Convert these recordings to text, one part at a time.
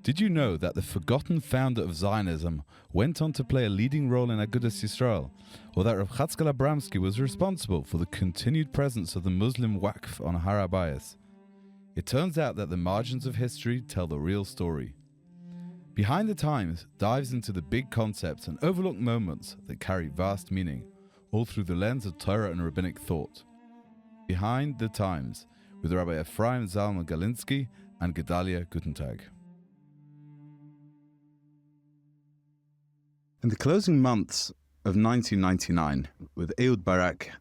Did you know that the forgotten founder of Zionism went on to play a leading role in Agudas Yisrael, or that Rav Chatzkel Abramsky was responsible for the continued presence of the Muslim Waqf on Har Habayis? It turns out that the margins of history tell the real story. Behind the Times dives into the big concepts and overlooked moments that carry vast meaning, all through the lens of Torah and rabbinic thought. Behind the Times, with Rabbi Ephraim Zalman Galinsky and Gedalia Gutentag. In the closing months of 1999, with Ehud Barak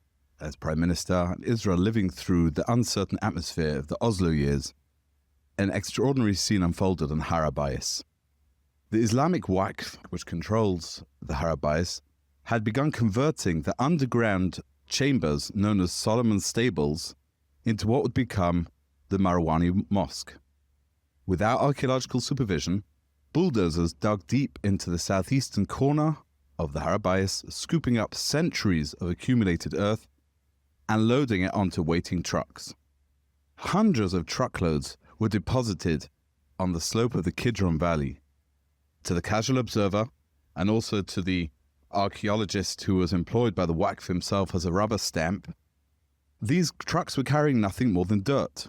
as Prime Minister and Israel living through the uncertain atmosphere of the Oslo years, an extraordinary scene unfolded on Har Habayis. The Islamic Waqf, which controls the Har Habayis, had begun converting the underground chambers known as Solomon's Stables into what would become the Marwani Mosque. Without archaeological supervision, bulldozers dug deep into the southeastern corner of the Har Habayis, scooping up centuries of accumulated earth and loading it onto waiting trucks. Hundreds of truckloads were deposited on the slope of the Kidron Valley. To the casual observer, and also to the archaeologist who was employed by the Waqf himself as a rubber stamp, these trucks were carrying nothing more than dirt.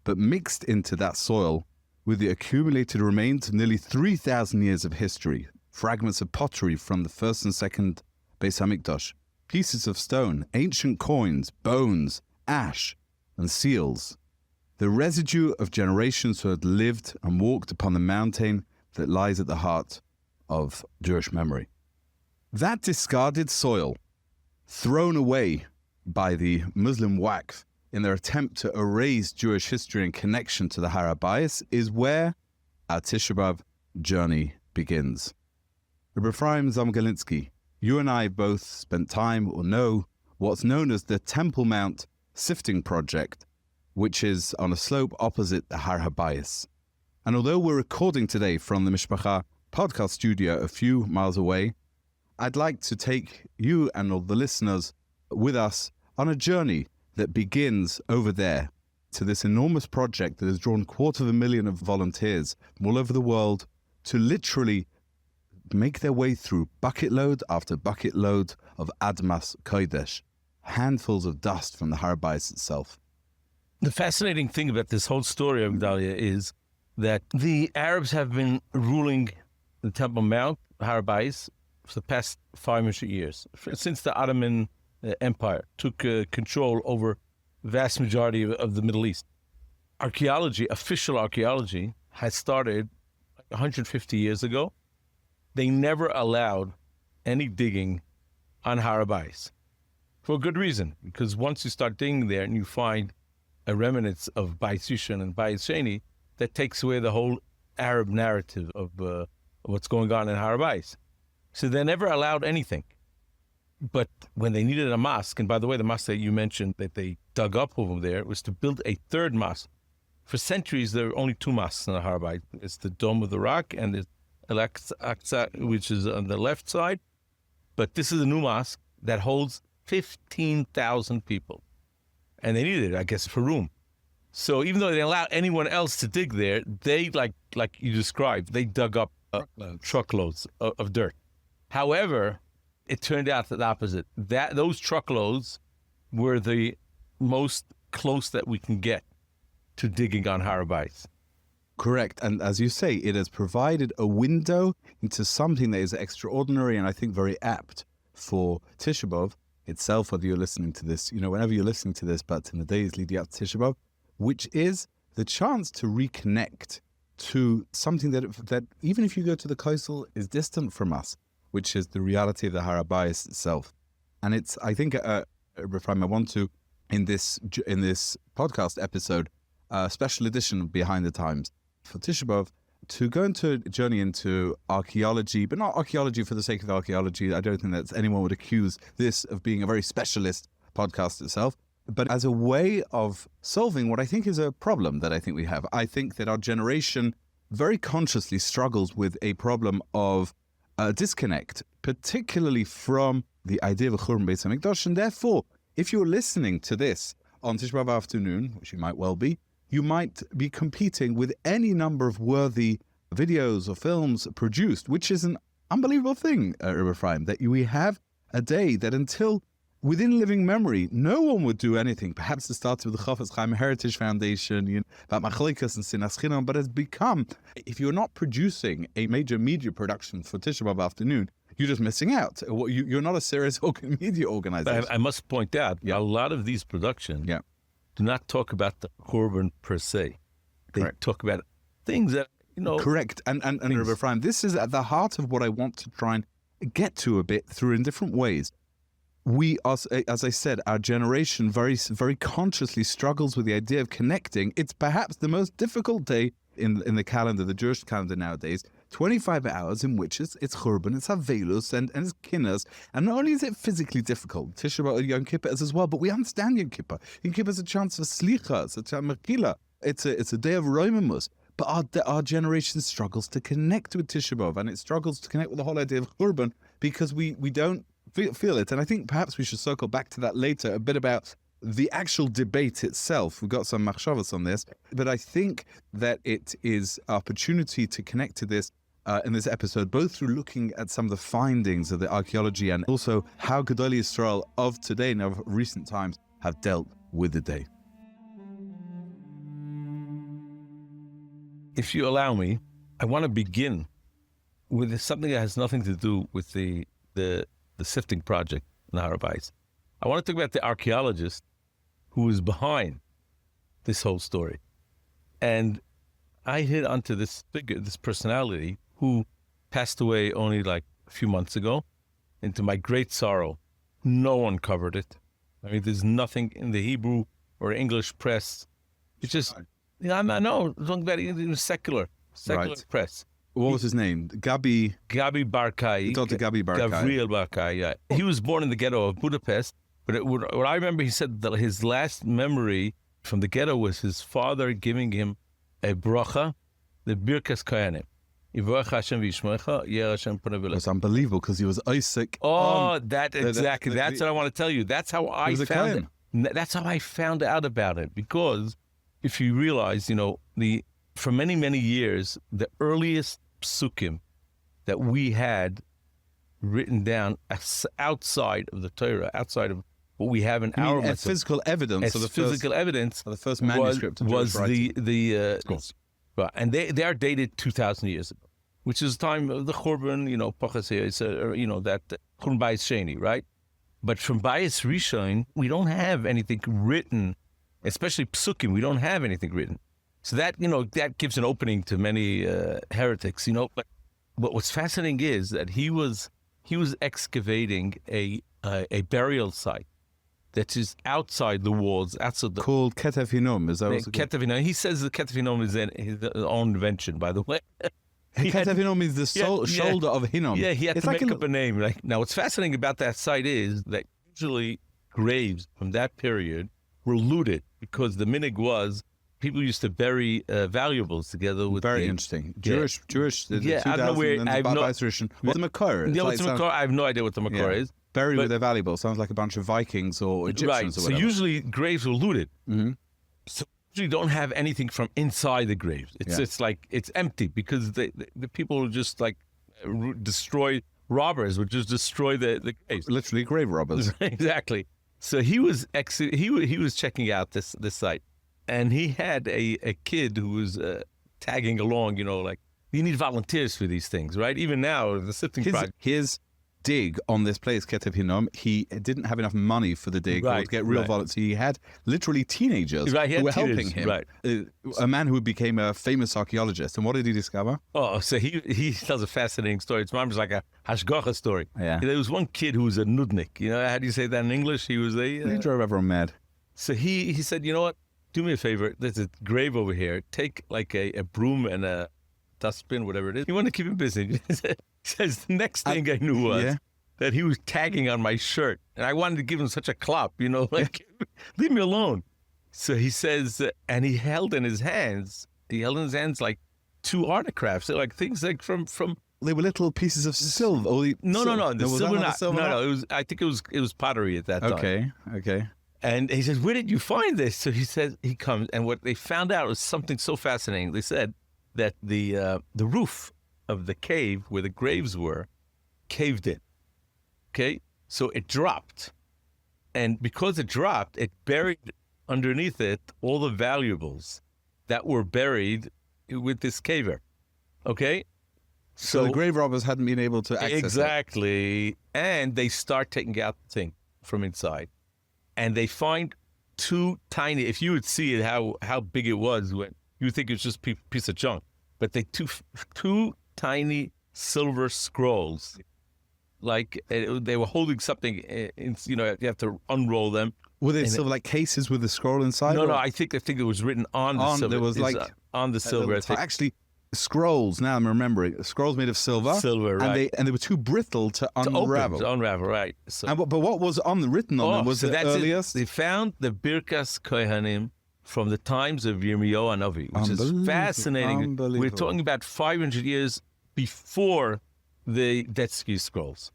But mixed into that soil with the accumulated remains of nearly 3,000 years of history, fragments of pottery from the first and second Beis HaMikdash, pieces of stone, ancient coins, bones, ash, and seals, the residue of generations who had lived and walked upon the mountain that lies at the heart of Jewish memory. That discarded soil, thrown away by the Muslim Waqf in their attempt to erase Jewish history and connection to the Har Habayis, is where our Tisha B'Av journey begins. Rabbi Ephraim Zalman Galinsky, you and I both spent time or know what's known as the Temple Mount Sifting Project, which is on a slope opposite the Har Habayis. And although we're recording today from the Mishpacha podcast studio a few miles away, I'd like to take you and all the listeners with us on a journey that begins over there to this enormous project that has drawn 250,000 of volunteers from all over the world to literally make their way through bucket load after bucket load of Admas Kodesh, handfuls of dust from the Har Habayis itself. The fascinating thing about this whole story of Gedalia is that the Arabs have been ruling the Temple Mount, Har Habayis, for the past 500 years, since the Ottoman Empire took control over the vast majority of the Middle East. Archaeology, official archaeology, had started 150 years ago. They never allowed any digging on Har Habayis for a good reason, because once you start digging there and you find a remnants of Bayis Yishan and Bayis Sheni, that takes away the whole Arab narrative of what's going on in Har Habayis. So they never allowed anything. But when they needed a mosque, and by the way, the mosque that you mentioned that they dug up over there was to build a third mosque. For centuries, there were only two mosques in the Har Habayis. It's the Dome of the Rock and the Al-Aqsa, which is on the left side. But this is a new mosque that holds 15,000 people. And they needed it, I guess, for room. So even though they allowed anyone else to dig there, they, like you described, they dug up truckloads of dirt. However, it turned out the opposite. Those truckloads were the most close that we can get to digging on Har Habayis. Correct. And as you say, it has provided a window into something that is extraordinary and I think very apt for Tisha B'Av itself, whether you're listening to this, whenever you're listening to this, but in the days leading up to Tisha B'Av, which is the chance to reconnect to something that even if you go to the coastal is distant from us, which is the reality of the Har Habayis itself. And it's, I think, Ephraim, I want to, in this podcast episode, a special edition of Behind the Times for Tisha B'Av, to go into a journey into archaeology, but not archaeology for the sake of archaeology. I don't think that anyone would accuse this of being a very specialist podcast itself, but as a way of solving what I think is a problem that I think we have. I think that our generation very consciously struggles with a problem of disconnect, particularly from the idea of Churban Beis HaMikdash. And therefore, if you're listening to this on Tisha B'Av afternoon, which you might well be, you might be competing with any number of worthy videos or films produced, which is an unbelievable thing, Rabbi Ephraim, that we have a day that until within living memory, no one would do anything. Perhaps it started with the Chafetz Chaim Heritage Foundation, about Machlokas and Sinas Chinam, but has become, if you're not producing a major media production for Tisha B'Av afternoon, you're just missing out. You're not a serious media organization. I must point out, a lot of these productions do not talk about the Korban per se. They talk about things that, Correct. And Rabbi Ephraim, this is at the heart of what I want to try and get to a bit through in different ways. We are, as I said, our generation very, very consciously struggles with the idea of connecting. It's perhaps the most difficult day in the calendar, the Jewish calendar nowadays, 25 hours in which it's Churban, it's Havelus, and it's Kinnas. And not only is it physically difficult, Tisha B'Av, Yom Kippur is as well, but we understand Yom Kippur. Yom Kippur is a chance for Slicha, it's a chance for Mechila. It's a day of Roimamus. But our generation struggles to connect with Tisha B'Av, and it struggles to connect with the whole idea of Churban because we don't feel it. And I think perhaps we should circle back to that later, a bit about the actual debate itself. We've got some machshavas on this, but I think that it is an opportunity to connect to this in this episode, both through looking at some of the findings of the archaeology and also how Gedolei Yisrael of today and of recent times have dealt with the day. If you allow me, I want to begin with something that has nothing to do with the sifting project in Har Habayis. I want to talk about the archaeologist who is behind this whole story. And I hit onto this figure, this personality, who passed away only like a few months ago. And to my great sorrow, no one covered it. I mean, there's nothing in the Hebrew or English press. It's just, I know, talking about it, secular press. What was his name? Gabi Barkai. Dr. Gabi Barkai. Gabriel Barkai, yeah. He was born in the ghetto of Budapest, but what I remember, he said that his last memory from the ghetto was his father giving him a bracha, the Birkas Kohanim. It's unbelievable because he was Isaac. Exactly. That's what I want to tell you. That's how I found it. That's how I found out about it. Because if you realize, for many, many years, the earliest psukim that we had written down outside of the Torah, outside of what we have in our as physical evidence. As physical evidence, the first manuscript was and they are dated 2,000 years ago, which is the time of the Churban, that Churban Bayis Sheni, right? But from Bayis Rishon, we don't have anything written, especially psukim. We don't have anything written. So that, that gives an opening to many heretics, But what's fascinating is that he was excavating a burial site that is outside the walls, called Ketev Hinnom. Is that what Ketev Hinnom? He says the Ketev Hinnom is his own invention, by the way. Ketev Hinnom means the shoulder of Hinnom. Yeah, he had to make up a name. Now, what's fascinating about that site is that usually graves from that period were looted because the minig was people used to bury valuables together with. Very interesting. Jewish. I don't know where. I have no. What's the Makor? What's the Makor? I have no idea what the Makor is. Buried with their valuables. Sounds like a bunch of Vikings or Egyptians or whatever. So usually graves were looted. Mm-hmm. So usually don't have anything from inside the graves. It's like it's empty because the people would just like destroy. Robbers would just destroy the graves. Literally grave robbers. Exactly. So he was checking out this site. And he had a kid who was tagging along, you need volunteers for these things, right? Even now, the sifting project. His dig on this place, Ketev Hinnom, he didn't have enough money for the dig or to get real volunteers. He had literally teenagers who were helping him. Right. A man who became a famous archaeologist. And what did he discover? Oh, so he tells a fascinating story. It's almost like a hashgacha story. Yeah. There was one kid who was a nudnik. How do you say that in English? He was he drove everyone mad. So he said, you know what? Do me a favor. There's a grave over here. Take like a broom and a dustbin, whatever it is. You want to keep him busy. He says the next thing I knew was that he was tagging on my shirt. And I wanted to give him such a clop, leave me alone. So he says, and he held in his hands like two artifacts. They're like things like from they were little pieces of silver. No. The silver not. No. It was. I think it was pottery at that time. Okay. And he says, where did you find this? So he says, he comes, and what they found out was something so fascinating. They said that the roof of the cave where the graves were caved in. Okay, so it dropped, and because it dropped, it buried underneath it all the valuables that were buried with this caver. Okay, So the grave robbers hadn't been able to access it. exactly, and they start taking out the thing from inside, and they find two tiny. If you would see it, how big it was, when you would think it was just a piece of junk, but they two tiny silver scrolls, like they were holding something. You have to unroll them. Were they silver, like cases with the scroll inside? No, I think it was written on the silver. There was on the silver. I think. Actually, scrolls. Now I'm remembering scrolls made of silver. Silver, right? And they were too brittle to unravel. Unravel, right? So, but what was written on them was the earliest. They found the Birkas Kohanim from the times of Yirmiyahu Hanavi, which is fascinating. We're talking about 500 years before the Dead Sea Scrolls.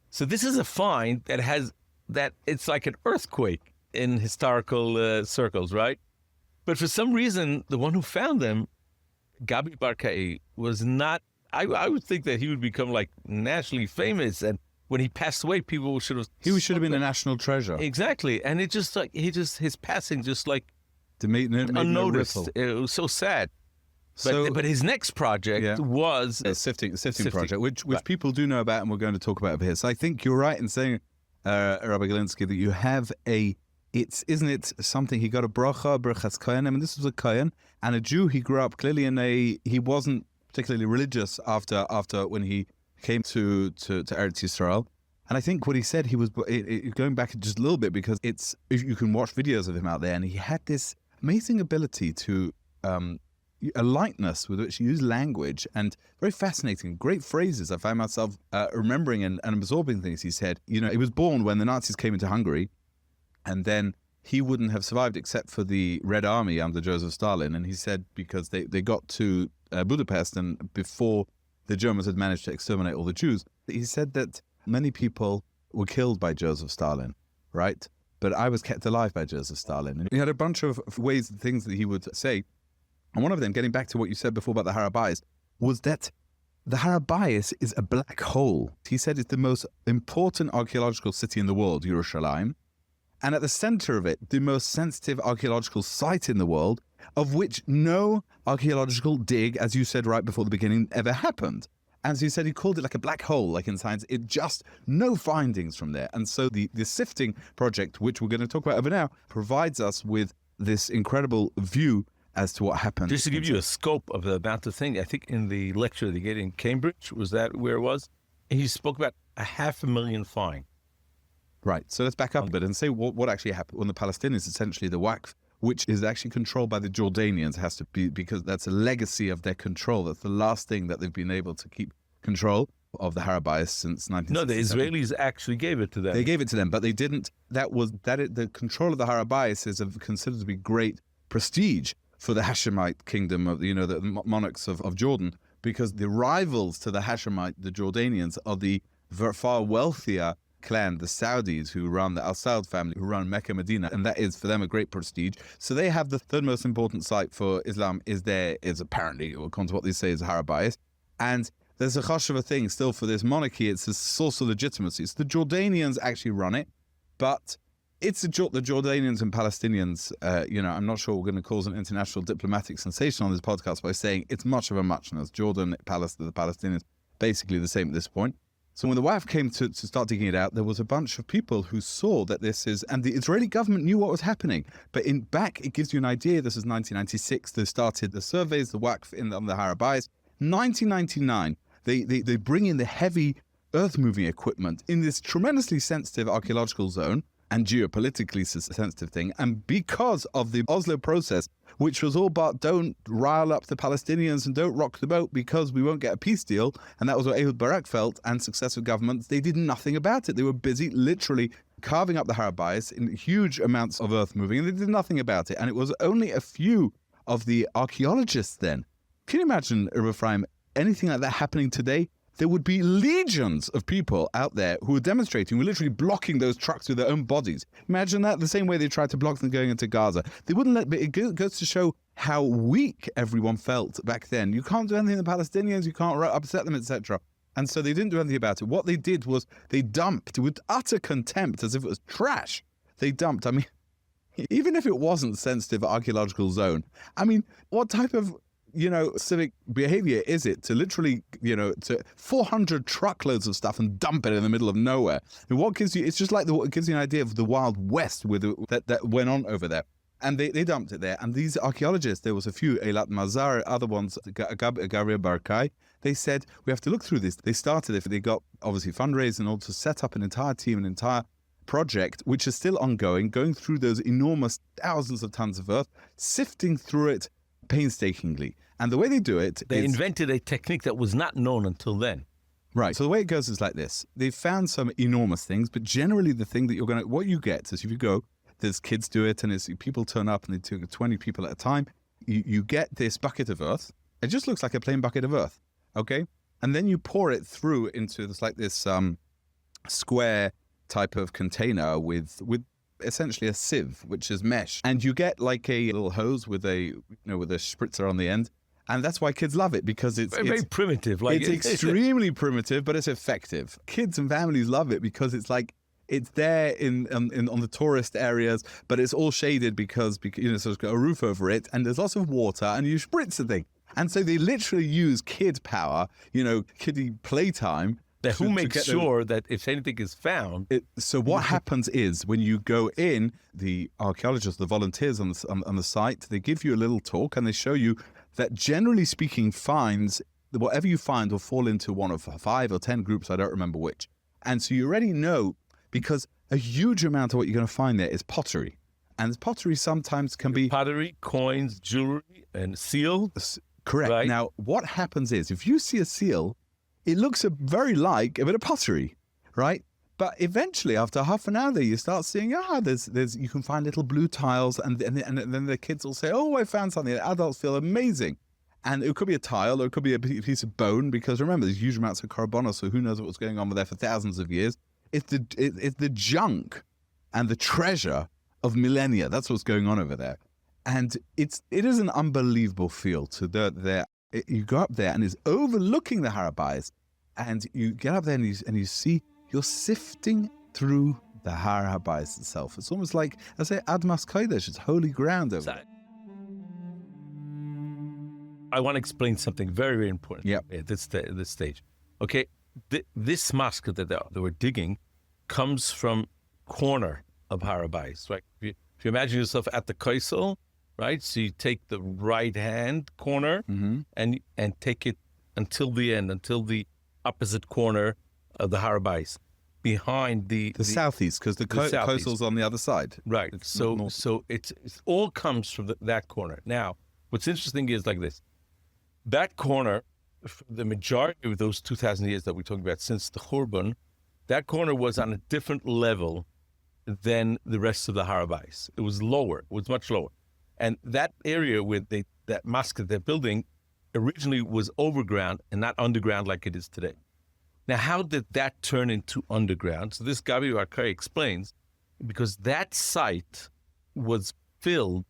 So this is a find that it's like an earthquake in historical circles, right? But for some reason, the one who found them, Gabi Barkai, was not. I would think that he would become like nationally famous, and when he passed away, people should have. He should have been a national treasure. Exactly, and it just like his passing just like unnoticed. It was so sad. But his next project was a sifting project, which people do know about, and we're going to talk about over here. So I think you're right in saying, Rabbi Galinsky, that you have isn't it something, he got a brachas kohen. I mean, this was a kohen and a Jew. He grew up clearly he wasn't particularly religious after when he came to Eretz Yisrael. And I think what he said, he was going back just a little bit, because you can watch videos of him out there, and he had this amazing ability to a lightness with which he used language, and very fascinating, great phrases. I find myself remembering and absorbing things he said. He was born when the Nazis came into Hungary, and then he wouldn't have survived except for the Red Army under Joseph Stalin. And he said because they got to Budapest, and before the Germans had managed to exterminate all the Jews, he said that many people were killed by Joseph Stalin, right? But I was kept alive by Joseph Stalin. And he had a bunch of ways and things that he would say. And one of them, getting back to what you said before about the Har Habayis, was that the Har Habayis is a black hole. He said it's the most important archaeological city in the world, Yerushalayim. And at the center of it, the most sensitive archaeological site in the world, of which no archaeological dig, as you said right before the beginning, ever happened. And so he said he called it like a black hole, like in science. It just, no findings from there. And so the sifting project, which we're going to talk about over now, provides us with this incredible view as to what happened. Just to give you a scope of the amount of thing, I think in the lecture they gave in Cambridge, was that where it was? He spoke about 500,000 fine. Right. So let's back up a bit and say what actually happened when the Palestinians, essentially the Waqf, which is actually controlled by the Jordanians, has to be, because that's a legacy of their control. That's the last thing that they've been able to keep control of the Har Habayis since 1967. No, the Israelis actually gave it to them. They gave it to them, but they didn't. The control of the Har Habayis is considered to be great prestige for the Hashemite kingdom of the monarchs of Jordan, because the rivals to the Hashemite, the Jordanians, are the far wealthier clan, the Saudis, who run the Al Saud family, who run Mecca, Medina, and that is for them a great prestige. So they have the third most important site for Islam is apparently, according to what they say, is Har Habayis. And there's a chashuva thing still for this monarchy. It's a source of legitimacy. So the Jordanians actually run it, but it's the Jordanians and Palestinians. I'm not sure we're going to cause an international diplomatic sensation on this podcast by saying it's much of a muchness. Jordan, the Palestinians, basically the same at this point. So when the Waqf came to start digging it out, there was a bunch of people who saw that this is, and the Israeli government knew what was happening. But it gives you an idea. This is 1996. They started the surveys, the Waqf on the Har Habayis. 1999, they bring in the heavy earth-moving equipment in this tremendously sensitive archaeological zone and geopolitically sensitive thing. And because of the Oslo process, which was all about don't rile up the Palestinians and don't rock the boat because we won't get a peace deal, and that was what Ehud Barak felt, and successive governments, they did nothing about it. They were busy literally carving up the Har Habayis in huge amounts of earth moving, and they did nothing about it. And it was only a few of the archaeologists then. Can you imagine, Ephraim, anything like that happening today? There would be legions of people out there who were demonstrating, who were literally blocking those trucks with their own bodies. Imagine that, the same way they tried to block them going into Gaza. They wouldn't let, but it goes to show how weak everyone felt back then. You can't do anything to the Palestinians, you can't upset them, etc. And so they didn't do anything about it. What they did was they dumped with utter contempt, as if it was trash. They dumped. I mean, even if it wasn't sensitive archaeological zone, I mean, what type of, civic behavior is it to literally, to 400 truckloads of stuff and dump it in the middle of nowhere? And what gives you, it's just like it gives you an idea of the Wild West that went on over there. And they dumped it there. And these archaeologists, there was a few, Eilat Mazar, other ones, Gabriel Barkai, they said, we have to look through this. They started it. They got, obviously, fundraising in order to set up an entire team, an entire project, which is still ongoing, going through those enormous thousands of tons of earth, sifting through it painstakingly. And the way they do it They invented a technique that was not known until then. Right. So the way it goes is like this. They've found some enormous things, but generally the thing that what you get is if you go, there's kids do it, and people turn up and they take 20 people at a time. You get this bucket of earth. It just looks like a plain bucket of earth. Okay. And then you pour it through into this square type of container with essentially a sieve, which is mesh. And you get like a little hose with a spritzer on the end. And that's why kids love it, because it's very primitive. It's extremely primitive, but it's effective. Kids and families love it because it's like, it's there on the tourist areas, but it's all shaded because so it's got a roof over it, and there's lots of water, and you spritz the thing. And so they literally use kid power, kiddie playtime. Who makes sure that if anything is found? So what happens is when you go in, the archaeologists, the volunteers on the site, they give you a little talk and they show you that generally speaking, whatever you find will fall into one of 5 or 10 groups. I don't remember which. And so you already know, because a huge amount of what you're going to find there is pottery. And pottery sometimes can be... Pottery, coins, jewelry, and seals. Correct. Right? Now, what happens is, if you see a seal, it looks very like a bit of pottery, right? But eventually, after half an hour there, you start seeing, you can find little blue tiles, and then the kids will say, oh, I found something. The adults feel amazing. And it could be a tile, or it could be a piece of bone, because remember, there's huge amounts of carbon, so who knows what was going on there for thousands of years. It's the junk and the treasure of millennia. That's what's going on over there. And it is an unbelievable feel to there. You go up there and it's overlooking the Har Habayis, and you get up there and you see you're sifting through the Har Habayis itself. It's almost like, I say, Admas Kodesh, it's holy ground over there. I want to explain something very, very important at this stage. Okay, this mosque that we're digging comes from corner of Har Habayis, right? If you imagine yourself at the Kaisel, right? So you take the right-hand corner and take it until the end, until the opposite corner of the Har Habayis, behind the southeast, because the Kaisel's on the other side. Right. So it all comes from that corner. Now, what's interesting is like this. That corner, the majority of those 2,000 years that we're talking about since the Churban, that corner was on a different level than the rest of the Har Habayis. It was lower. It was much lower. And that area where that mosque that they're building originally was overground and not underground like it is today. Now, how did that turn into underground? So this Gabi Barkai explains, because that site was filled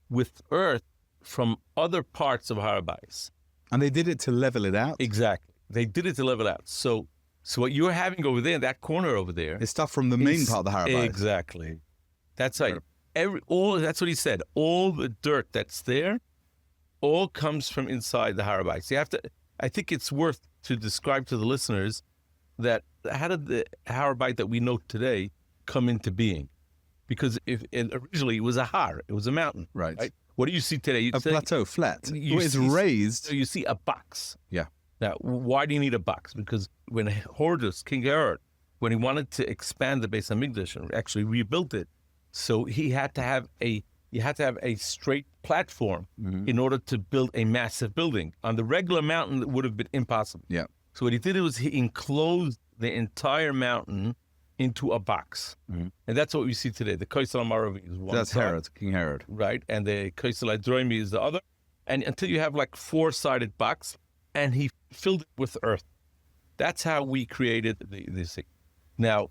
with earth from other parts of Har Habayis. And they did it to level it out? Exactly. They did it to level out. So what you're having over there, that corner over there... It's stuff from the main part of the Har Habayis. Exactly. That's right. That's what he said. All the dirt that's there, all comes from inside the Har Habayis. I think it's worth to describe to the listeners that how did the Har Habayis that we know today come into being? Because originally it was a har, it was a mountain. Right? What do you see today? A plateau, flat. It's raised. So you see a box. Yeah. Now, why do you need a box? Because when Horus, King Herod, when he wanted to expand the Beis Hamikdash and actually rebuild it, so he had to have a straight platform in order to build a massive building. On the regular mountain, it would have been impossible. Yeah. So what he did was he enclosed the entire mountain into a box. And that's what we see today. The Kaisel Maravi is one. That's side, Herod, King Herod. Right. And the Kaisel Adroimi is the other. And until you have like 4-sided box, and he filled it with earth. That's how we created this thing. Now,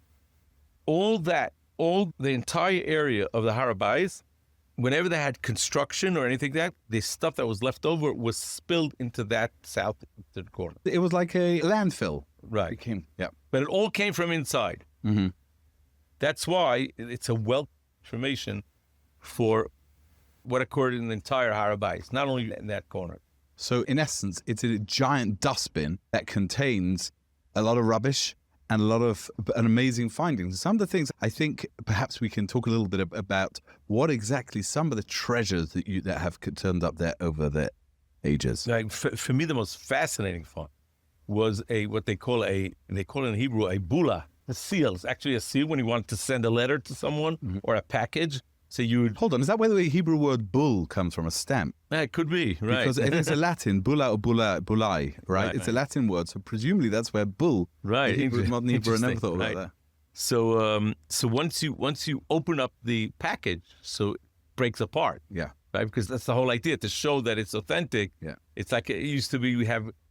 the entire area of the Har Habayis whenever they had construction or anything like that, the stuff that was left over was spilled into that southeastern corner. It was like a landfill. Right. Yeah. But it all came from inside. Mm-hmm. That's why it's a wealth of information for what occurred in the entire Har Habayis, not only in that corner. So in essence, it's a giant dustbin that contains a lot of rubbish and a lot of amazing findings. Some of the things I think perhaps we can talk a little bit about what exactly some of the treasures that have turned up there over the ages. Like for me, the most fascinating find was what they call it in Hebrew a bula, a seal. It's actually a seal when you want to send a letter to someone or a package. So you would... Hold on, is that where the Hebrew word bull comes from, a stamp? It could be, right. Because it is a Latin, bulla or bulai, right? It's a Latin word, so presumably that's where bull, right. Modern Hebrew, I never thought about that. So once you open up the package, so it breaks apart. Yeah. Right, because that's the whole idea, to show that it's authentic. Yeah. It's like it used to be,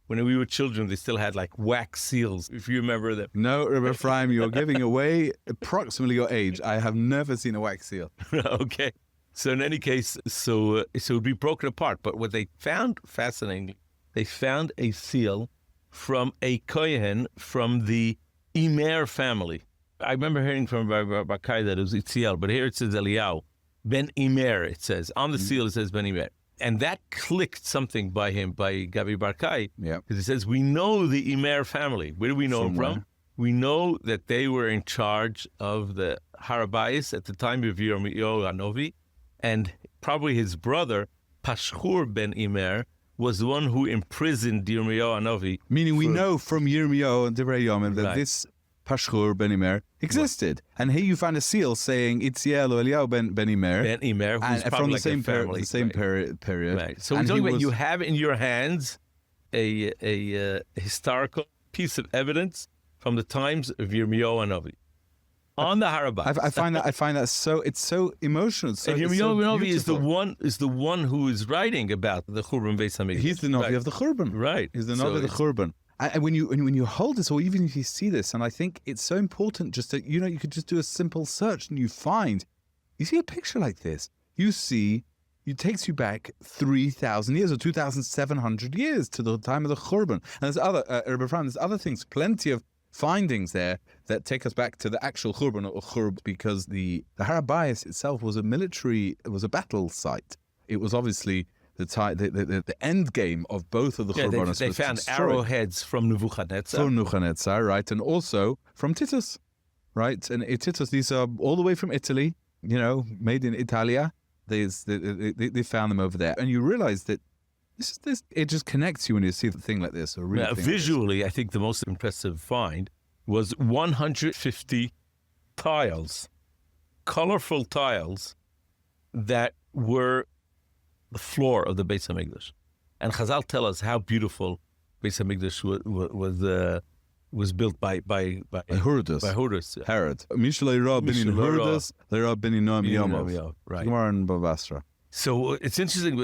when we were children, they still had like wax seals, if you remember them. No, Rabbi Ephraim, you're giving away approximately your age. I have never seen a wax seal. Okay. So in any case, so it would be broken apart. But what they found fascinating, they found a seal from a Kohen from the Imer family. I remember hearing from Rabbi Kai that it was Itziel, but here it says Eliyahu. Ben Imer, it says. On the seal, it says Ben Imer. And that clicked something by him, by Gabi Barkai. Yeah. Because it says, we know the Imer family. Where do we know them from? We know that they were in charge of the Har Habayis at the time of Yirmiyahu Hanovi. And probably his brother, Pashur ben Imer, was the one who imprisoned Yirmiyahu Hanovi. Meaning we know from Yirmiyahu and Divrei Yomim that this Pashur ben Imer existed. Right. And here you find a seal saying Itziel or Eliyahu ben Imer. Ben Imer, who's and from the like same family. The same period. Right. So we're talking about you have in your hands a historical piece of evidence from the times of Yirmiyahu Hanovi on the Har Habayis. I find that it's so emotional. So, and Yirmiyahu Hanovi is the one who is writing about the Churban Beis Hamikdash. He's the Navi of the Churban. Right. He's the Navi of the Churban. And when you hold this, or even if you see this, and I think it's so important just that, you could just do a simple search and you see a picture like this. It takes you back 3,000 years or 2,700 years to the time of the Churban. And there's other things, plenty of findings there that take us back to the actual Churban or Churb, because the Har Habayis itself was a battle site. It was obviously the end game of both of the Churbanos. They found arrowheads from Nebuchadnezzar, right, and also from Titus, right, and Titus. These are all the way from Italy, made in Italia. They found them over there, and you realize that this it just connects you when you see a thing like this. Visually, I think the most impressive find was 150 tiles, colorful tiles that were the floor of the Beis Hamikdash. And Chazal tell us how beautiful Beis Hamikdash was built by Hurdas. By Hurdas. Herod. Mishalei Ra Binin Hurdas, Leira Binin Noam Yomov. Right. Gemara and Bavasra. So it's interesting.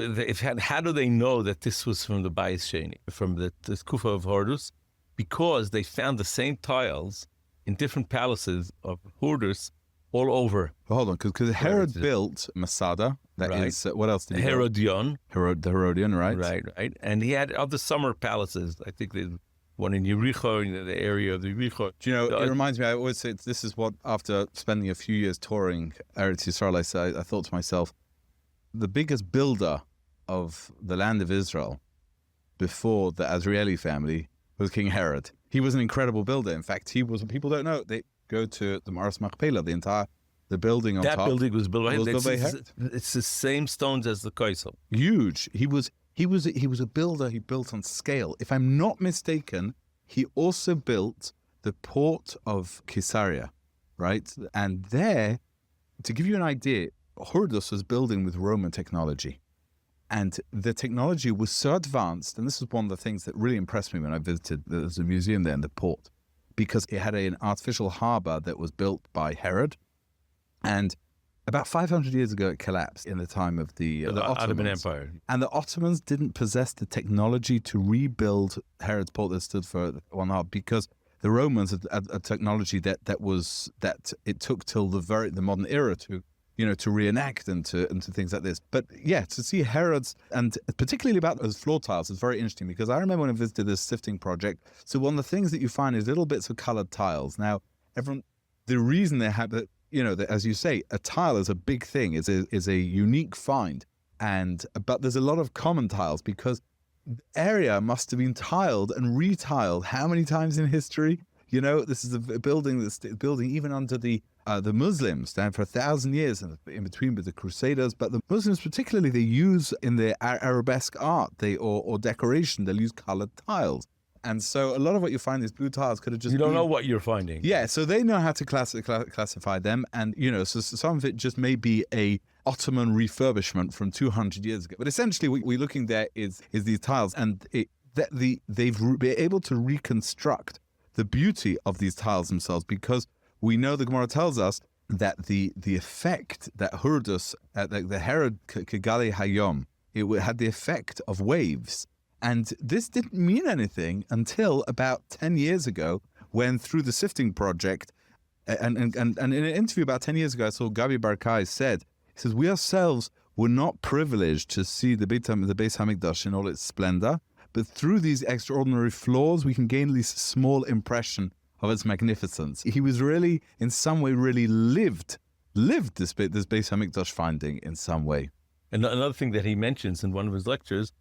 How do they know that this was from the Bayis Sheni, from the Kufa of Hurdas? Because they found the same tiles in different palaces of Hurdas all over. Well, hold on, because Herod built Masada. That is, what else did he Herodion. The Herodion, right? Right. And he had other summer palaces. I think there's one in Yericho, in the area of the Yericho. Do you know, it reminds me, I always say, this is what, after spending a few years touring Eretz Yisrael, I thought to myself, the biggest builder of the land of Israel before the Azrieli family was King Herod. He was an incredible builder. In fact, people don't know, they go to the Maras Machpelah, the building on top. That building was built by Herod. It's the same stones as the Kaisel. Huge. He was a builder. He built on scale. If I'm not mistaken, he also built the port of Caesarea, right? And there, to give you an idea, Hurdas was building with Roman technology. And the technology was so advanced, and this is one of the things that really impressed me when I visited. There's a museum there in the port, because it had an artificial harbor that was built by Herod. And about 500 years ago, it collapsed in the time of the Ottoman Empire. And the Ottomans didn't possess the technology to rebuild Herod's port that stood for 1.5, because the Romans had a technology that it took till the modern era to to reenact and to things like this. But yeah, to see Herod's, and particularly about those floor tiles, is very interesting, because I remember when I visited this sifting project, so one of the things that you find is little bits of colored tiles. Now, the reason they have that, that, as you say, a tile is a big thing, is a unique find. But there's a lot of common tiles, because the area must have been tiled and retiled how many times in history? This is a building that's building even under the Muslims down for 1,000 years in between with the Crusaders. But the Muslims particularly, they use in their arabesque art or decoration, they'll use colored tiles. And so a lot of what you find, these blue tiles, could have just You don't know what you're finding. Yeah, so they know how to classify them. And, so some of it just may be a Ottoman refurbishment from 200 years ago. But essentially what we're looking there is these tiles. And they've been able to reconstruct the beauty of these tiles themselves, because we know the Gemara tells us that the effect that Hurdus, the Herod Kigali Hayom, it had the effect of waves. And this didn't mean anything until about 10 years ago, when through the sifting project, and in an interview about 10 years ago, I saw Gabi Barkai said, he says, we ourselves were not privileged to see the Beis HaMikdash in all its splendor, but through these extraordinary flaws, we can gain at least a small impression of its magnificence. He was really, in some way, really lived this Beis HaMikdash finding in some way. And another thing that he mentions in one of his lectures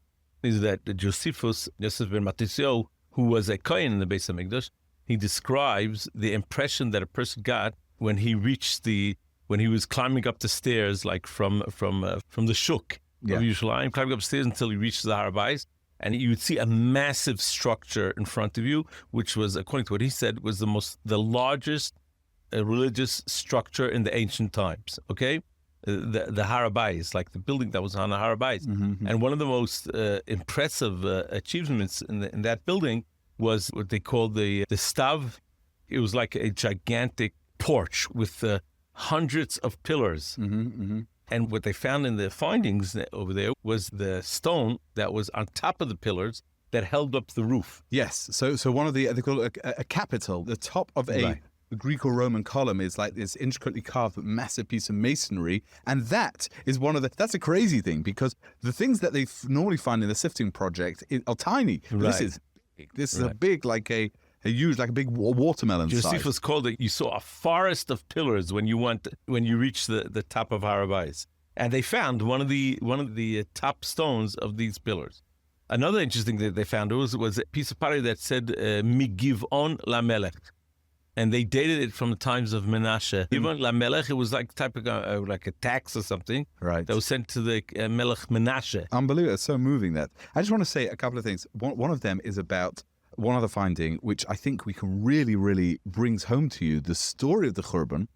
is that Josephus, Yosef ben Matisyahu, who was a Kohen in the Beis HaMikdash, he describes the impression that a person got when he was climbing up the stairs, like from the Shuk of Yerushalayim, climbing upstairs until he reached the Har Habayis, and you would see a massive structure in front of you, which was, according to what he said, was the largest religious structure in the ancient times. Okay. The Har Habayis, like the building that was on the Har Habayis. Mm-hmm. And one of the most impressive achievements in that building was what they called the stav. It was like a gigantic porch with hundreds of pillars. Mm-hmm, mm-hmm. And what they found in the findings over there was the stone that was on top of the pillars that held up the roof. Yes. So one of they call it a capital, the top of a Greek or Roman column is like this intricately carved massive piece of masonry. And that is that's a crazy thing, because the things that they normally find in the sifting project are tiny. Right. This is big. This is a big, like a huge, like a big watermelon size. Josephus called it, you saw a forest of pillars when you reached the top of Har Habayis. And they found one of the top stones of these pillars. Another interesting thing that they found was a piece of pottery that said Migivon Lamelech. And they dated it from the times of Menashe. Even Lamelech, it was like type of like a tax or something, right, that was sent to the Melech Menashe. Unbelievable. It's so moving that. I just want to say a couple of things. One of them is about one other finding, which I think we can really, really brings home to you the story of the Churban,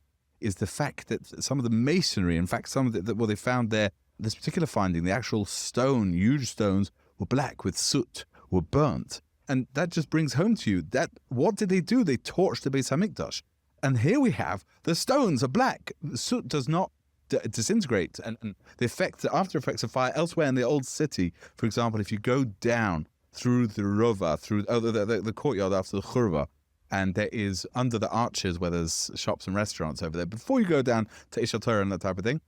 is the fact that some of the masonry, in fact, some of what they found there, this particular finding, the actual stone, huge stones, were black with soot, were burnt. And that just brings home to you that what did they do? They torched the Beis HaMikdash. And here we have the stones are black. The soot does not disintegrate. And the after effects of fire elsewhere in the old city, for example, if you go down through the Rova, through the courtyard after the Churva, and there is under the arches where there's shops and restaurants over there, before you go down to Ish HaTorah and that type of thing,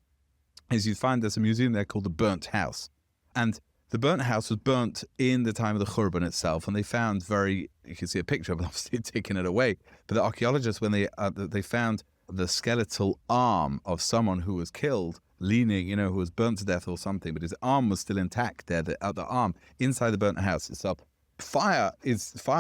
is you find there's a museum there called the Burnt House. And the burnt house was burnt in the time of the Churban itself, and they found you can see a picture of it, obviously taking it away. But the archaeologists, when they found the skeletal arm of someone who was killed, leaning, who was burnt to death or something, but his arm was still intact there, the other arm, inside the burnt house itself. Fire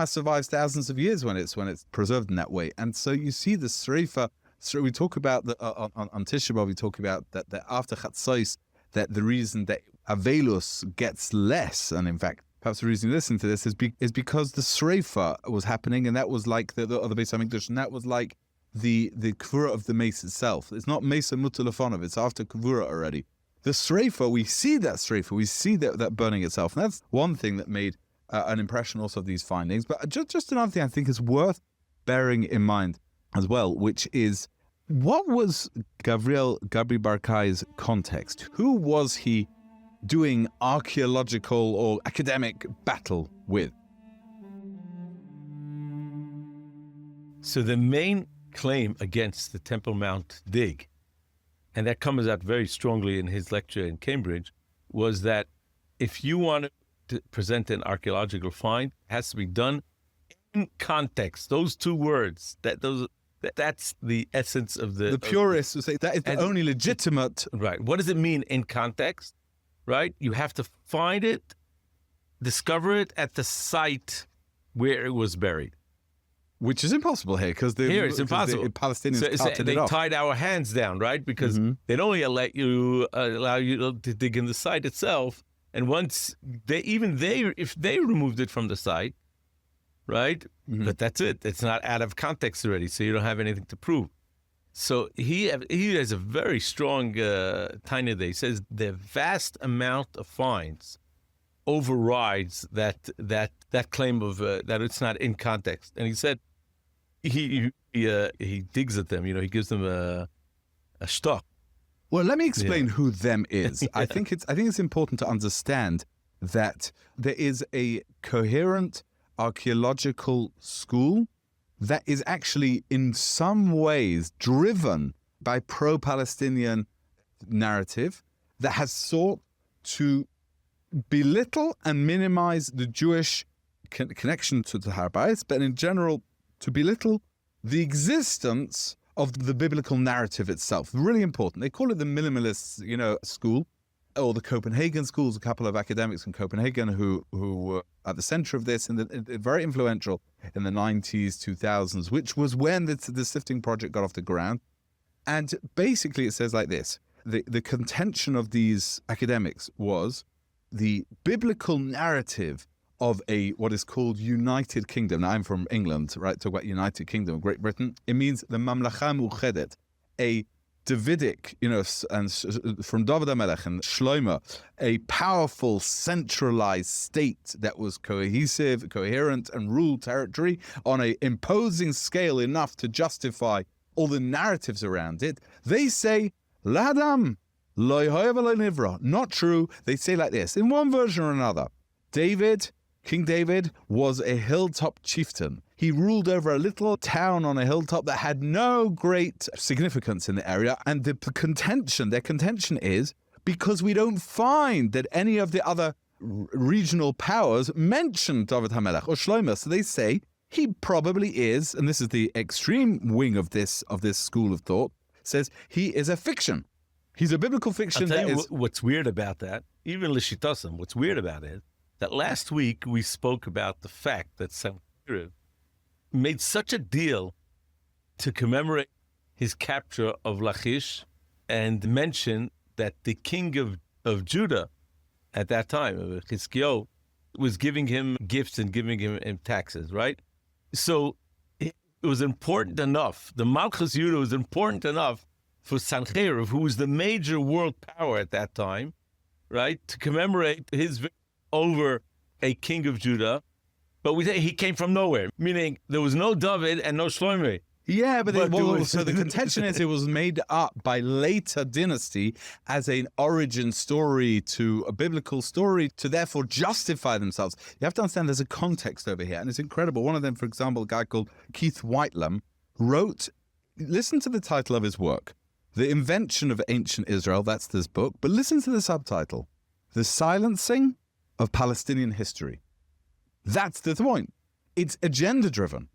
survives thousands of years when it's preserved in that way. And so you see the Sreifa. So we talk about on Tisha B'Av, we talk about that after Chatzos, that the reason that Avelus gets less, and in fact, perhaps the reason you listen to this is because the Sreifa was happening, and that was like the other Beis HaMikdash, and that was like the Kvura of the mace itself. It's not Mesa Mutalafonov, it's after Kvura already. The Sreifa, we see that Sreifa, we see that burning itself, and that's one thing that made an impression also of these findings. But just another thing I think is worth bearing in mind as well, which is, what was Gabri Barkai's context? Who was he doing archaeological or academic battle with? So the main claim against the Temple Mount dig and that comes out very strongly in his lecture in Cambridge, was that if you want to present an archaeological find, it has to be done in context. Those two words, that's the essence of the purists would say that is the only legitimate. Right. What does it mean in context? Right. You have to find it, discover it at the site where it was buried. Which is impossible here because here it's impossible. The Palestinians carted they it off. tied our hands down, right? Because they'd only allow you to dig in the site itself, and once if they removed it from the site, right? But that's it. It's not out of context already, so you don't have anything to prove. So he has a very strong taina there. He says the vast amount of finds overrides that claim of that it's not in context. And he said he digs at them. He gives them a stock. Well, let me explain who them is. I think it's important to understand that there is a coherent archaeological school that is actually in some ways driven by pro-Palestinian narrative that has sought to belittle and minimize the Jewish connection to the Har Habayis, but in general to belittle the existence of the biblical narrative itself. Really important. They call it the minimalist, school, or the Copenhagen schools. A couple of academics in Copenhagen who were at the center of this, and very influential in the 90s, 2000s, which was when the Sifting project got off the ground. And basically, it says like this: the contention of these academics was the biblical narrative of what is called United Kingdom. Now, I'm from England, right? Talk about United Kingdom of Great Britain. It means the Mamlacha Mu'chedet, a Davidic, and from David HaMelech and Shlomo, a powerful, centralized state that was cohesive, coherent, and ruled territory on an imposing scale enough to justify all the narratives around it. They say, Ladam, lo hoyev lo nivra. Not true. They say like this, in one version or another. King David was a hilltop chieftain. He ruled over a little town on a hilltop that had no great significance in the area. And their contention is because we don't find that any of the other regional powers mention David HaMelech or Shlomo. So they say he probably is, and this is the extreme wing of this school of thought, says he is a fiction. He's a biblical fiction. I'll tell you what's weird about that, even Lishitasim, what's weird about it, that last week we spoke about the fact that Sancheriv made such a deal to commemorate his capture of Lachish and mention that the king of Judah at that time, Chizkiyahu, was giving him gifts and giving him taxes, right? So it was important enough, the Malchus Judah was important enough for Sancheriv, who was the major world power at that time, right, to commemorate his victory over a king of Judah, but we say he came from nowhere, meaning there was no David and no Shlomo. Yeah, so the contention is it was made up by later dynasty as an origin story to a biblical story to therefore justify themselves. You have to understand there's a context over here, and it's incredible. One of them, for example, a guy called Keith Whitelam, wrote, listen to the title of his work, The Invention of Ancient Israel, that's this book, but listen to the subtitle, The Silencing of Palestinian History. That's the point. It's agenda-driven.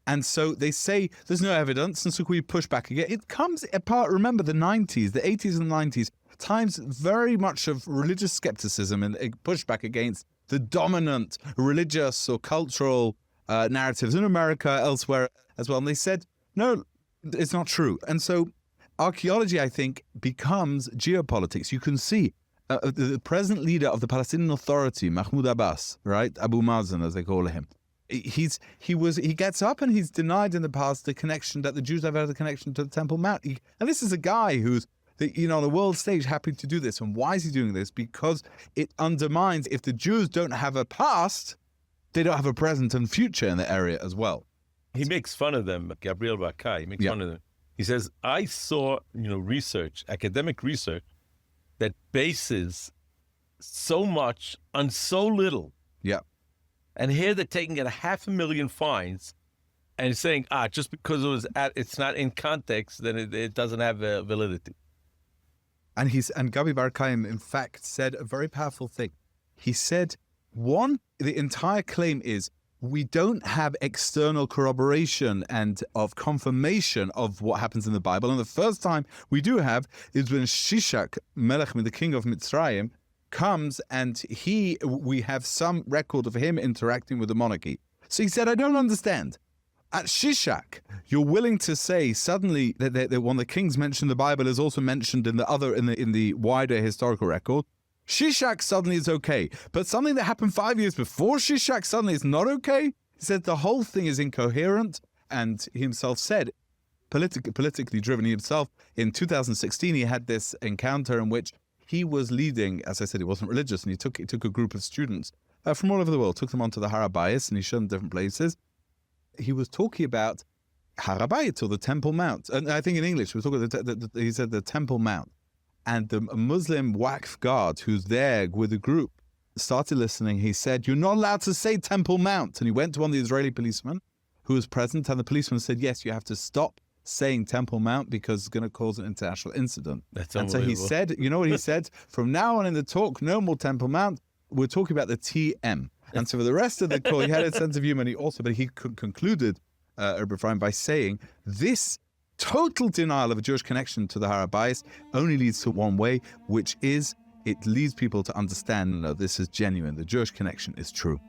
And so they say there's no evidence, and so we push back again. It comes apart, remember the 90s, the 80s and 90s, times very much of religious skepticism and pushback against the dominant religious or cultural narratives in America, elsewhere as well. And they said, no, it's not true. And so archaeology, I think, becomes geopolitics. You can see the present leader of the Palestinian Authority, Mahmoud Abbas, right? Abu Mazen, as they call him. He gets up and he's denied in the past the connection that the Jews have had a connection to the Temple Mount. And this is a guy who's, on the world stage happy to do this. And why is he doing this? Because it undermines, if the Jews don't have a past, they don't have a present and future in the area as well. He makes fun of them, Gabriel Bakai. He makes fun of them. He says, I saw, research, academic research, that bases so much on so little. Yeah. And here they're taking at 500,000 fines and saying, just because it's not in context, then it doesn't have validity. And Gabi Bar Chaim, in fact, said a very powerful thing. He said, the entire claim is we don't have external corroboration and of confirmation of what happens in the Bible. And the first time we do have is when Shishak, Melech, the king of Mitzrayim, comes and we have some record of him interacting with the monarchy. So he said, I don't understand. At Shishak, you're willing to say suddenly that when the kings mentioned the Bible is also mentioned in the wider historical record. Shishak suddenly is okay, but something that happened 5 years before Shishak suddenly is not okay. He said the whole thing is incoherent, and he himself said, politically driven himself. In 2016, he had this encounter in which he was leading. As I said, he wasn't religious, and he took a group of students from all over the world, took them onto the Har Habayis, and he showed them different places. He was talking about Har Habayis, or the Temple Mount. And I think in English, he said the Temple Mount. And the Muslim Waqf guard who's there with the group started listening. He said, you're not allowed to say Temple Mount. And he went to one of the Israeli policemen who was present. And the policeman said, yes, you have to stop saying Temple Mount because it's going to cause an international incident. And so he said, you know what he said? From now on in the talk, no more Temple Mount. We're talking about the TM. And so for the rest of the call, he had a sense of humor. But he concluded, Rabbi Ephraim, by saying this total denial of a Jewish connection to the Har Habayis only leads to one way, which is it leads people to understand, no, this is genuine. The Jewish connection is true.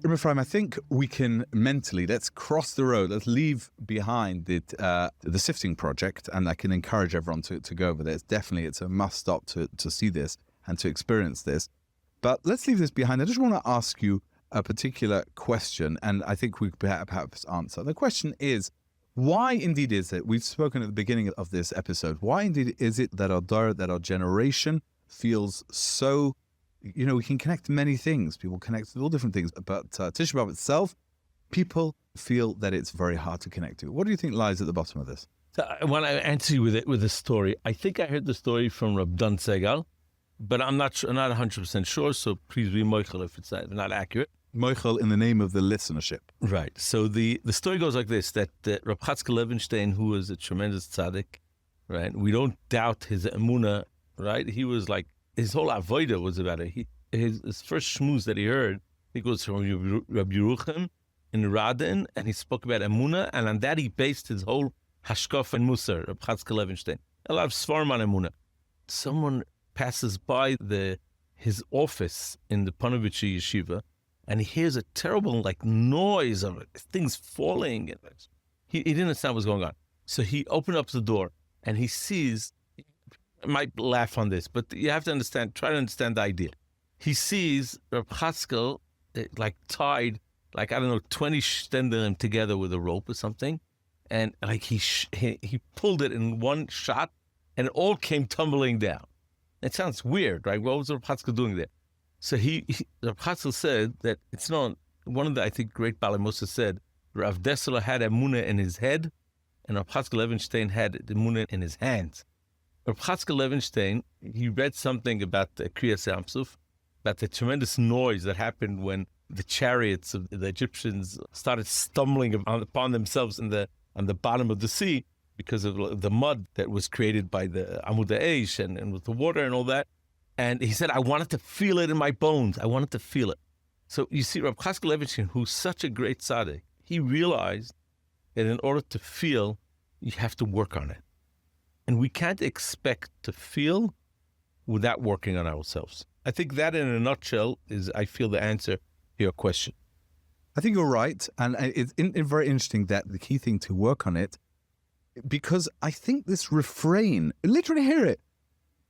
Rabbi Ephraim, I think we can mentally, let's cross the road, let's leave behind the sifting project, and I can encourage everyone to go over there. It's a must stop to see this and to experience this. But let's leave this behind. I just want to ask you a particular question, and I think we perhaps answer. The question is, why indeed is it, we've spoken at the beginning of this episode, why indeed is it that our generation feels so, we can connect to many things. People connect to all different things, but Tisha B'Av itself, people feel that it's very hard to connect to. What do you think lies at the bottom of this? So I want to answer you with a story. I think I heard the story from Rab Dan Segal, but I'm not 100% sure, so please be moichel if it's not accurate. Moichel in the name of the listenership. Right. So the story goes like this, that Rab Chatzkel Levenstein, who was a tremendous tzaddik, right? We don't doubt his emunah, right? He was like, his whole avodah was about it. His first shmooze that he heard, he goes from Rabbi Yerucham in Radin, and he spoke about emunah, and on that he based his whole hashkaf and musar, Rab Chatzkel Levenstein. A lot of svarim on emunah. Someone passes by his office in the Panovich Yeshiva, and he hears a terrible noise of things falling. He didn't understand what was going on. So he opened up the door and he sees, I might laugh on this, but you have to try to understand the idea. He sees Reb Chatzkel tied, 20 shtenderim together with a rope or something. And he pulled it in one shot and it all came tumbling down. It sounds weird, right? What was Reb Chatzkel doing there? So Reb Chatzkel said that it's not, one of the, I think, great Baalei Mussar said, Rav Dessler had emunah in his head, and Reb Chatzkel Levenstein had emunah in his hands. Reb Chatzkel Levenstein, he read something about the Kriyas Yamsuf, about the tremendous noise that happened when the chariots of the Egyptians started stumbling upon themselves on the bottom of the sea because of the mud that was created by the Amud Eish and with the water and all that. And he said, I wanted to feel it in my bones. I wanted to feel it. So you see, Reb Chatzkel Levenstein, who's such a great tzaddik, he realized that in order to feel, you have to work on it. And we can't expect to feel without working on ourselves. I think that in a nutshell is, I feel, the answer to your question. I think you're right. And it's very interesting that the key thing to work on it, because I think this refrain, literally hear it.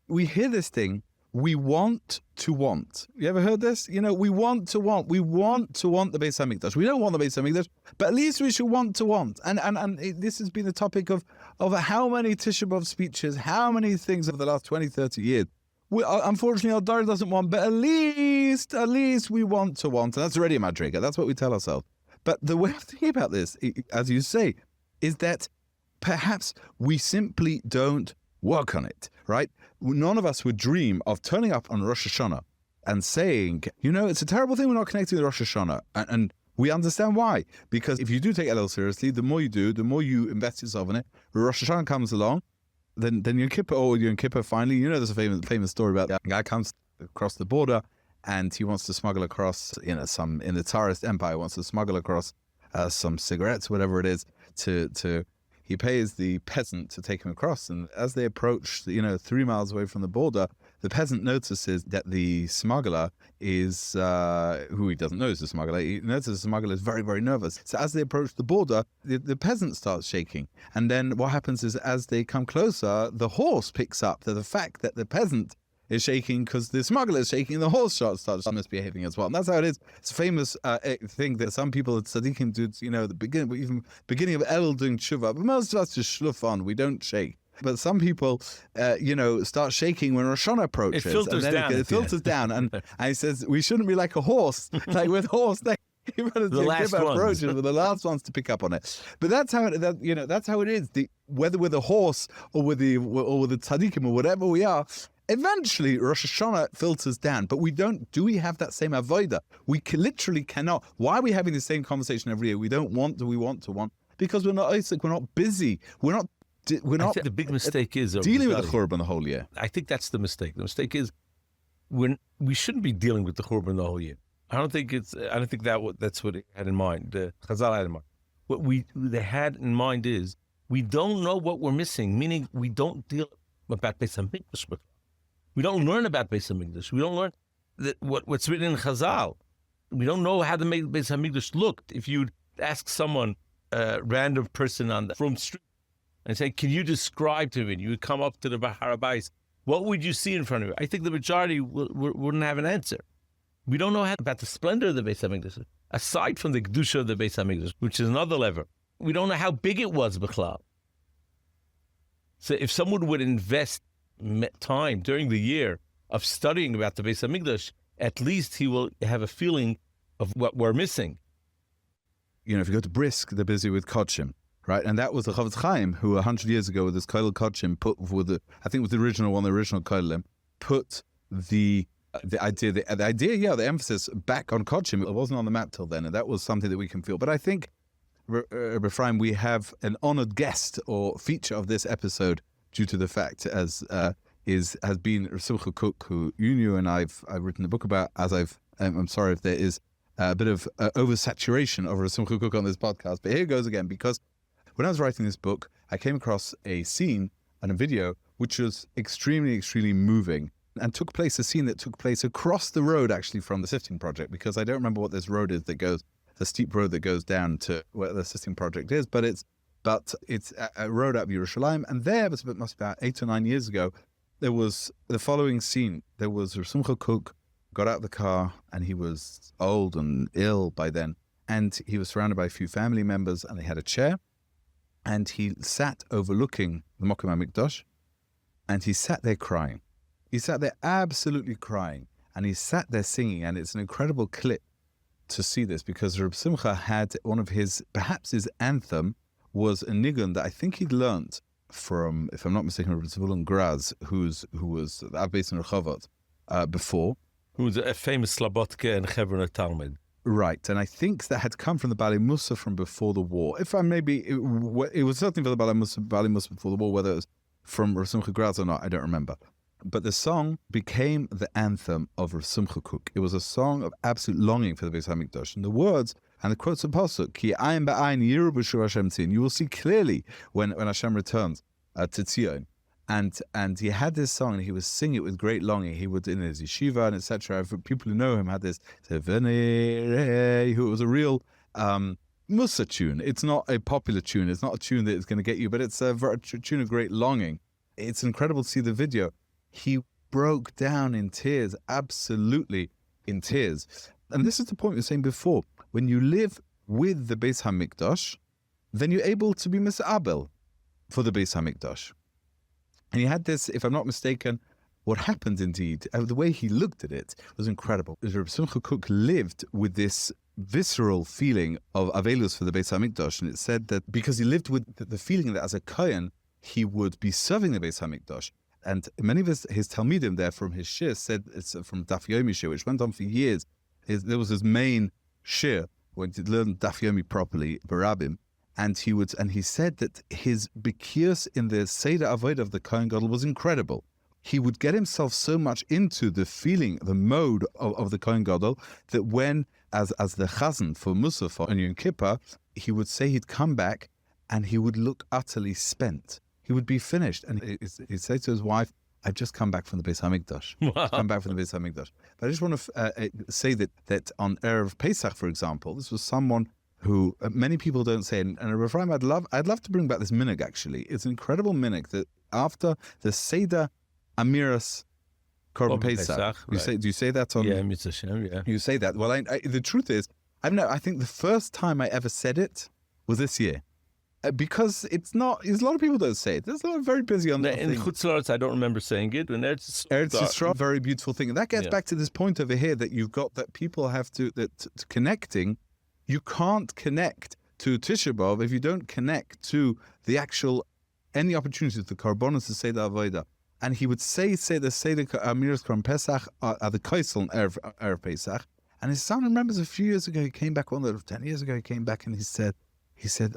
We hear this thing, we want to want. You ever heard this? We want to want. We want to want the Beis HaMikdash. We don't want the Beis HaMikdash, but at least we should want to want. And this has been the topic of how many Tisha B'Av speeches, how many things over the last 20, 30 years. Unfortunately, our Dara doesn't want, but at least we want to want. And that's already a madriga. That's what we tell ourselves. But the way of thinking about this, as you say, is that perhaps we simply don't work on it, right? None of us would dream of turning up on Rosh Hashanah and saying, it's a terrible thing we're not connecting with Rosh Hashanah. And We understand why. Because if you do take Elul seriously, the more you do, the more you invest yourself in it. Rosh Hashanah comes along, then Yom Kippur, Yom Kippur finally, there's a famous story about that. A guy comes across the border and he wants to smuggle across, some in the Tsarist Empire, wants to smuggle across some cigarettes, whatever it is, he pays the peasant to take him across. And as they approach, 3 miles away from the border, the peasant notices that the smuggler is, who he doesn't know is the smuggler, he notices the smuggler is very, very nervous. So as they approach the border, the peasant starts shaking. And then what happens is as they come closer, the horse picks up the fact that the peasant is shaking because the smuggler is shaking, and the horse starts misbehaving as well. And that's how it is. It's a famous thing that some people at Tzaddikim do, the beginning of Elul doing tshuva, but most of us just shluff on. We don't shake. But some people, start shaking when Rosh Hashanah approaches. It filters down. It filters down. And he says, we shouldn't be like a horse. Like with horse, the last ones. But the last ones to pick up on it. But that's how that's how it is. Whether with a horse or with the tzaddikim or whatever we are, eventually Rosh Hashanah filters down. But do we have that same avodah? We literally cannot. Why are we having the same conversation every year? We don't want. Do we want to want? Because we're not Isaac. We're not busy. We're not. I think the big mistake is dealing with the Churban the whole year. I think that's the mistake. The mistake is we shouldn't be dealing with the Churban the whole year. I don't think that's what it had in mind. The Chazal had in mind. What they had in mind is we don't know what we're missing. Meaning we don't deal about Beis Hamikdash. We don't learn about Beis Hamikdash. We don't learn what's written in Chazal. We don't know how to make Beis Hamikdash look. If you ask someone, a random person from the street, and say, can you describe to me, and you would come up to the Har Habayis, what would you see in front of you? I think the majority wouldn't have an answer. We don't know about the splendor of the Beis Hamikdash, aside from the Kedusha of the Beis Hamikdash, which is another level. We don't know how big it was, B'chlal. So if someone would invest time during the year of studying about the Beis Hamikdash, at least he will have a feeling of what we're missing. If you go to Brisk, they're busy with Kodshim. Right, and that was the Chavetz Chaim who 100 years ago with his Kollel Kodshim I think with the original Kollel, put the idea, the emphasis back on Kodshim. It wasn't on the map till then, and that was something that we can feel. But I think, Rabbi Ephraim, we have an honored guest or feature of this episode due to the fact has been Simcha Cook, who you knew and I've written a book about. I'm sorry if there is a bit of oversaturation of Simcha Cook on this podcast, but here goes again, because when I was writing this book, I came across a scene and a video which was extremely, extremely moving, and a scene that took place across the road actually from the Sifting Project, because I don't remember what this road is the steep road that goes down to where the Sifting Project is, but it's a road out of Yerushalayim, and there, it must be about 8 or 9 years ago, there was the following scene. There was Rav Simcha Cook got out of the car, and he was old and ill by then, and he was surrounded by a few family members, and they had a chair. And he sat overlooking the Mokum HaMikdash, and he sat there crying. He sat there absolutely crying, and he sat there singing, and it's an incredible clip to see this, because Reb Simcha had perhaps his anthem was a nigun that I think he'd learnt from, if I'm not mistaken, Reb Zvulun Graz, who was the Av-Beis in Rehovot before. Who was a famous Slabotke and Chevron Talmud. Right, and I think that had come from the Bali Musa from before the war. It was certainly for the Bali Musa before the war, whether it was from Rav Simcha Graz or not, I don't remember. But the song became the anthem of Rav Simcha Cook. It was a song of absolute longing for the Beis HaMikdash. And the words, and the quotes of Pasuk, Ki ayin ba'ayin yiru b'shu Hashem tzin. You will see clearly when Hashem returns to Tzion. And he had this song, and he was singing it with great longing. He would, in his yeshiva and etc. People who know him had this, who was a real Musa tune. It's not a popular tune. It's not a tune that is going to get you, but it's a tune of great longing. It's incredible to see the video. He broke down in tears, absolutely in tears. And this is the point we were saying before. When you live with the Beis HaMikdash, then you're able to be mis'abel for the Beis HaMikdash. And he had this, if I'm not mistaken, what happened indeed, the way he looked at it was incredible. Rabbi Simcha Cook lived with this visceral feeling of Avelus for the Beis HaMikdash, and it said that because he lived with the feeling that as a Kohen, he would be serving the Beis HaMikdash. And many of his Talmidim there from his shir said, it's from Daf Yomi shir, which went on for years. There was his main shir, when he learned Daf Yomi properly, Barabim, and he said that his bikius in the Seder Avodah of the Kohen Gadol was incredible. He would get himself so much into the feeling, the mode of the Kohen Gadol, that when, as the Chazan for Musaf on Yom Kippur, he would say he'd come back and he would look utterly spent. He would be finished. And he'd say to his wife, I've just come back from the Beis HaMikdash. Wow. Come back from the Beis HaMikdash. But I just want to say that on Erev Pesach, for example, this was someone who many people don't say. And Ephraim, I'd love to bring back this minhag, actually. It's an incredible minhag that after the Seder Amiras Korban Pesach, right. do you say that on? Yeah, Mitzvah Shem, yeah. You say that. Well, the truth is, I think the first time I ever said it was this year. Because it's not, a lot of people don't say it. There's a lot of very busy on that. In Chutz La'aretz, I don't remember saying it. When Eretz Yisrael, very beautiful thing. And that gets back to this point over here that you've got that people have to, connecting, you can't connect to Tisha B'Av if you don't connect to the actual, any opportunities, the Karbonos to say the Avodah. And he would say the Seder Amiras Korban Pesach at the Kaisel Erev Pesach. And his son remembers a few years ago, he came back, 10 years ago, he came back and he said,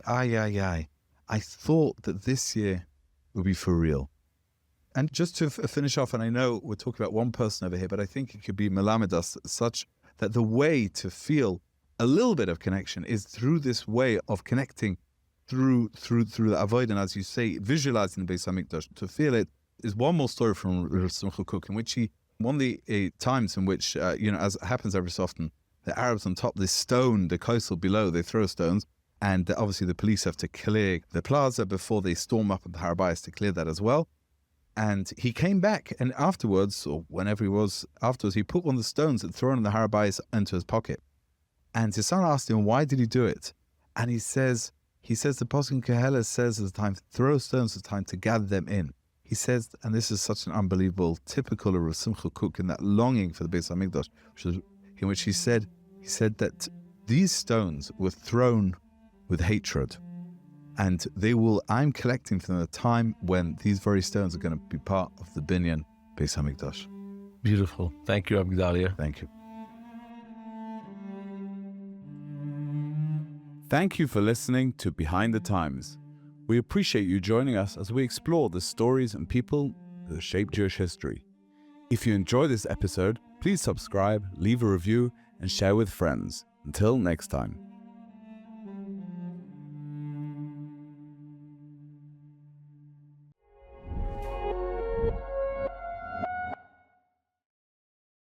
I thought that this year would be for real. And just to finish off, and I know we're talking about one person over here, but I think it could be melamed us such that the way to feel a little bit of connection is through this way of connecting through the avoid, and as you say, visualizing the Beis HaMikdash. To feel it is one more story from Rav Simcha Kook, in which one of the times in which, as happens every so often, the Arabs on top, this stone, the coastal below, they throw stones. And obviously the police have to clear the plaza before they storm up at the Har Habayis to clear that as well. And he came back, and afterwards, or whenever he was afterwards, he put one of the stones that thrown in the Har Habayis into his pocket. And his son asked him, why did he do it? And he says the Pasuk in Koheles says it's time to throw stones, it's time to gather them in. He says, and this is such an unbelievable, typical of Rav Simcha Kook, in that longing for the Beis HaMikdash, in which he said that these stones were thrown with hatred, and I'm collecting from the time when these very stones are going to be part of the Binyan Beis HaMikdash. Beautiful. Thank you, Abigdalia. Thank you. Thank you for listening to Behind the Times. We appreciate you joining us as we explore the stories and people that shape Jewish history. If you enjoy this episode, please subscribe, leave a review, and share with friends. Until next time.